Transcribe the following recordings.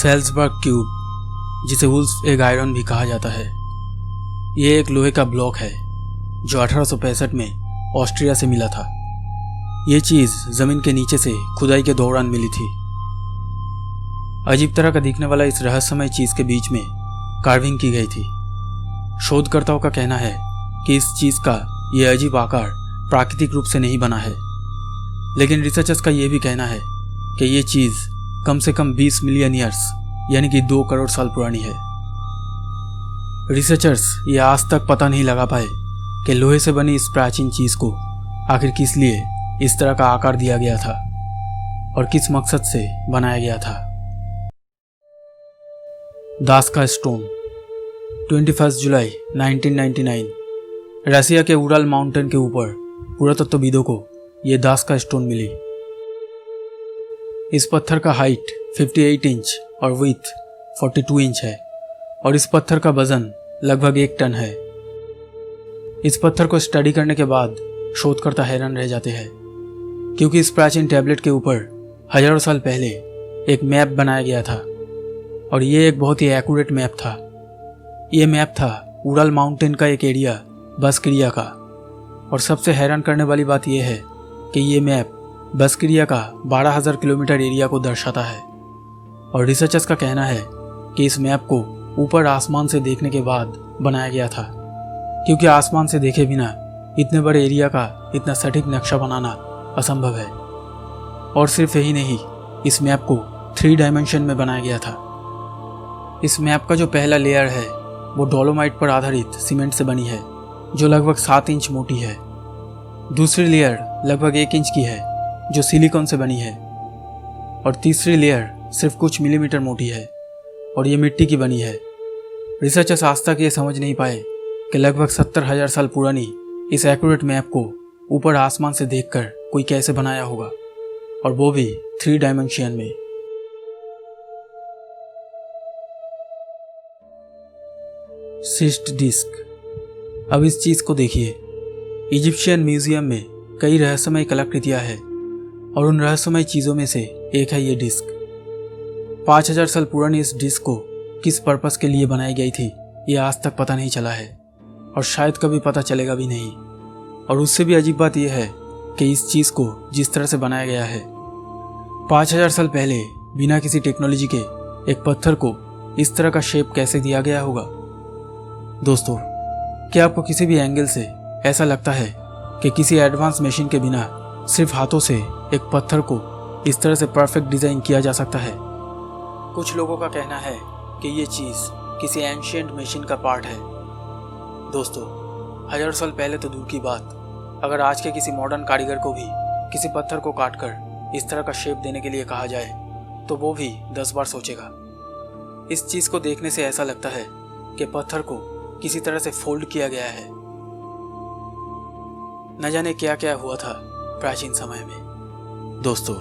सेल्सबर्ग cube, जिसे wolf egg iron भी कहा जाता है, ये एक लोहे का ब्लॉक है जो 1865 में ऑस्ट्रिया से मिला था। ये चीज़ ज़मीन के नीचे से खुदाई के दौरान मिली थी। अजीब तरह का दिखने वाला इस रहस्यमय चीज़ के बीच में कार्विंग की गई थी। शोधकर्ताओं का कहना है कि इस चीज़ का ये अजीब आकार प्राकृतिक रूप से नहीं बना है, लेकिन रिसर्चर्स का ये भी कहना है कि ये चीज़ कम से कम 20 मिलियन ईयर्स यानी कि 2 करोड़ साल पुरानी है। रिसर्चर्स ये आज तक पता नहीं लगा पाए कि लोहे से बनी इस प्राचीन चीज़ को आखिर किस लिए इस तरह का आकार दिया गया था और किस मकसद से बनाया गया था। दास का स्टोन। 21 जुलाई 1999 रसिया के उराल माउंटेन के ऊपर पुरातत्वविदों को यह दास का स्टोन मिली। इस पत्थर का हाइट 58 इंच और विड्थ 42 इंच है और इस पत्थर का वजन लगभग 1 टन है। इस पत्थर को स्टडी करने के बाद शोधकर्ता हैरान रह जाते हैं, क्योंकि इस प्राचीन टैबलेट के ऊपर हजारों साल पहले एक मैप बनाया गया था और ये एक बहुत ही एक्यूरेट मैप था। ये मैप था उराल माउंटेन का एक एरिया बस्किरिया का, और सबसे हैरान करने वाली बात यह है कि ये मैप बस्किरिया का 12,000 किलोमीटर एरिया को दर्शाता है। और रिसर्चर्स का कहना है कि इस मैप को ऊपर आसमान से देखने के बाद बनाया गया था, क्योंकि आसमान से देखे बिना इतने बड़े एरिया का इतना सटीक नक्शा बनाना असंभव है। और सिर्फ यही नहीं, इस मैप को 3 डायमेंशन में बनाया गया था। इस मैप का जो पहला लेयर है वो डोलोमाइट पर आधारित सीमेंट से बनी है, जो लगभग 7 इंच मोटी है। दूसरी लेयर लगभग 1 इंच की है, जो सिलिकॉन से बनी है। और तीसरी लेयर सिर्फ कुछ मिलीमीटर मोटी है और ये मिट्टी की बनी है। रिसर्चर्स आज तक ये समझ नहीं पाए कि लगभग 70,000 साल पुरानी इस एक्यूरेट मैप को ऊपर आसमान से देखकर कोई कैसे बनाया होगा, और वो भी 3 डायमेंशन में। Cyst disc. अब इस चीज को देखिए। इजिप्शियन म्यूजियम में कई रहस्यमय कलाकृतियां हैं और उन रहस्यमय चीजों में से एक है ये डिस्क। 5000 साल पुरानी इस डिस्क को किस पर्पस के लिए बनाई गई थी ये आज तक पता नहीं चला है और शायद कभी पता चलेगा भी नहीं। और उससे भी अजीब बात यह है कि इस चीज को जिस तरह से बनाया गया है, 5000 साल पहले बिना किसी टेक्नोलॉजी के एक पत्थर को इस तरह का शेप कैसे दिया गया होगा। दोस्तों, क्या आपको किसी भी एंगल से ऐसा लगता है कि किसी एडवांस मशीन के बिना सिर्फ हाथों से एक पत्थर को इस तरह से परफेक्ट डिजाइन किया जा सकता है? कुछ लोगों का कहना है कि ये चीज़ किसी एंशिएंट मशीन का पार्ट है। दोस्तों, हजारों साल पहले तो दूर की बात, अगर आज के किसी मॉडर्न कारीगर को भी किसी पत्थर को काटकर इस तरह का शेप देने के लिए कहा जाए तो वो भी 10 बार सोचेगा। इस चीज़ को देखने से ऐसा लगता है कि पत्थर को किसी तरह से फोल्ड किया गया है। न जाने क्या क्या हुआ था प्राचीन समय में। दोस्तों,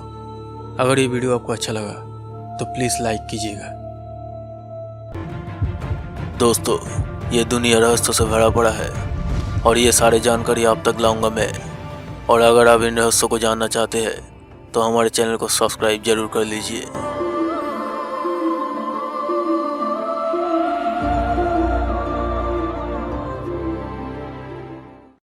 अगर ये वीडियो आपको अच्छा लगा तो प्लीज़ लाइक कीजिएगा। दोस्तों, ये दुनिया रहस्यों से भरा पड़ा है और ये सारी जानकारी आप तक लाऊंगा मैं। और अगर आप इन रहस्यों को जानना चाहते हैं तो हमारे चैनल को सब्सक्राइब जरूर कर लीजिए।